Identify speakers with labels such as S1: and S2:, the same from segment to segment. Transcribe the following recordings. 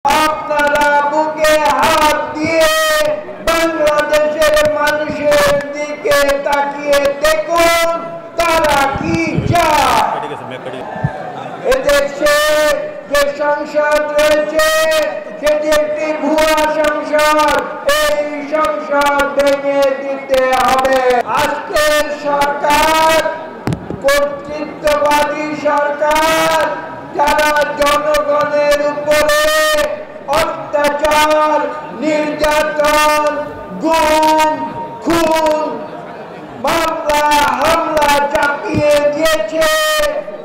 S1: আপনারা বুকে হাত দিয়ে বাংলাদেশের মানুষের দিকে তাকিয়ে দেখুন তারা কি চায়। এদেশে যে সংসদ রয়েছে সেটি একটি ভুয়া সংসদ, এই সংসদ ভেঙে দিতে হবে। আজকের সরকার কর্তৃত্ববাদী সরকার, যারা জনগণের উপরে অত্যাচার, নির্যাতন, গুম, খুন, মামলা হামলা চাপিয়ে দিয়েছে,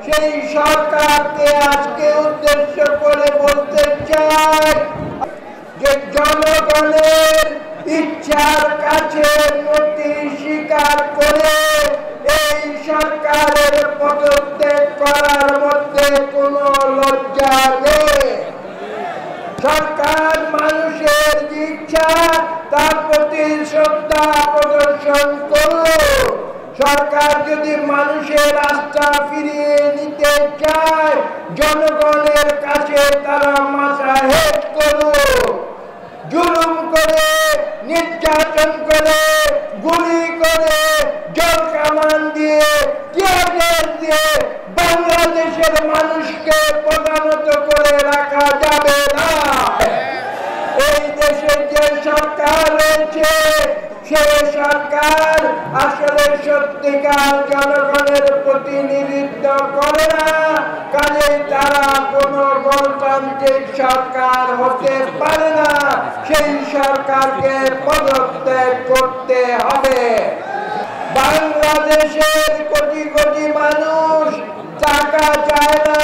S1: সেই সরকারকে আজকে উদ্দেশ্য করে বলতে চাই যে জনগণের ইচ্ছার কাছে নতি স্বীকার করে এই সরকারের পদত্যাগ করার মধ্যে কোনো লজ্জা নেই। সরকার মানুষের ইচ্ছা তার প্রতি শ্রদ্ধা প্রদর্শন করুক। সরকার যদি মানুষের আস্থা ফিরিয়ে নিতে চায়, জনগণের কাছে তারা মাথা হেট করুক। জুলুম করে, নির্যাতন করে, গুলি করে, জল কামান দিয়ে, টিয়ার গ্যাস দিয়ে বাংলাদেশের মানুষকে প্রধানত করে রাখা যাবে না। এই দেশে যে সরকার রয়েছে সে সরকার আসলে সত্যিকার জনগণের প্রতিনিধিত্ব করে না, কাজেই তারা কোন গণতান্ত্রিক সরকার হতে পারে না। সেই সরকারকে পদত্যাগ করতে হবে। বাংলাদেশের কোটি কোটি মানুষ টাকা চায় না,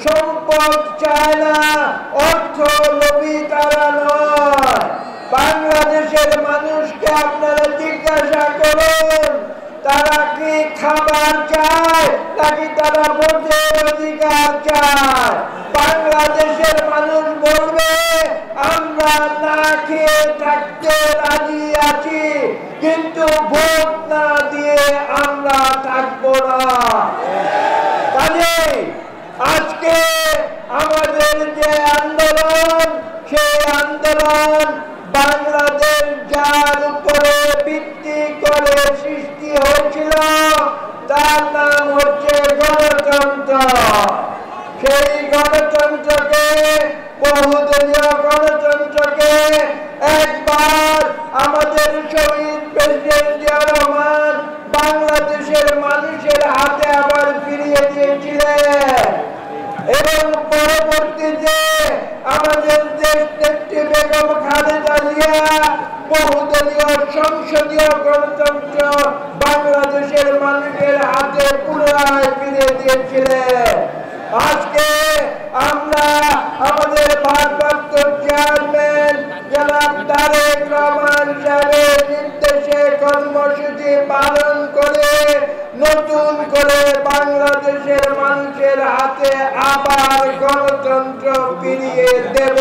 S1: সম্পদ চায় না, অর্থ লোভী তারা নয়। বাংলাদেশের মানুষকে আপনারা জিজ্ঞাসা করুন, তারা কি খাবার চায় নাকি তারা ভোটের অধিকার চায়? বাংলাদেশের মানুষ বলবে আমরা না খেয়ে থাকতে রাজি আছি, কিন্তু ভোট না দিয়ে আমরা থাকবো না। কাজেই আজকে আমাদের যে আন্দোলন, সেই আন্দোলন বাংলাদেশ যার উপরে ভিত্তি করে সৃষ্টি হয়েছিল তার নাম হচ্ছে গণতন্ত্র। সেই গণতন্ত্রকে, বহুদলীয় গণতন্ত্রকে একবার আমাদের শহীদ প্রেসিডেন্ট জিয়া রহমান বাংলাদেশের মানুষের হাতে আবার ফিরিয়ে দিয়েছিলেন এবং পরবর্তীতে আমাদের দেশ নেত্রী বেগম খালেদা জিয়া বহুদলীয় সংসদীয় গণতন্ত্র বাংলাদেশের মানুষের হাতে পুনরায় ফিরে দিয়েছিলেন। আজকে আমরা আমাদের ভারপ্রাপ্ত চেয়ারম্যান জনাব তারেক রহমান সাহেবের নির্দেশে কর্মসূচি পালন করে নতুন করে বাংলাদেশের মানুষের হাতে আবার গণতন্ত্র ফিরিয়ে দেব।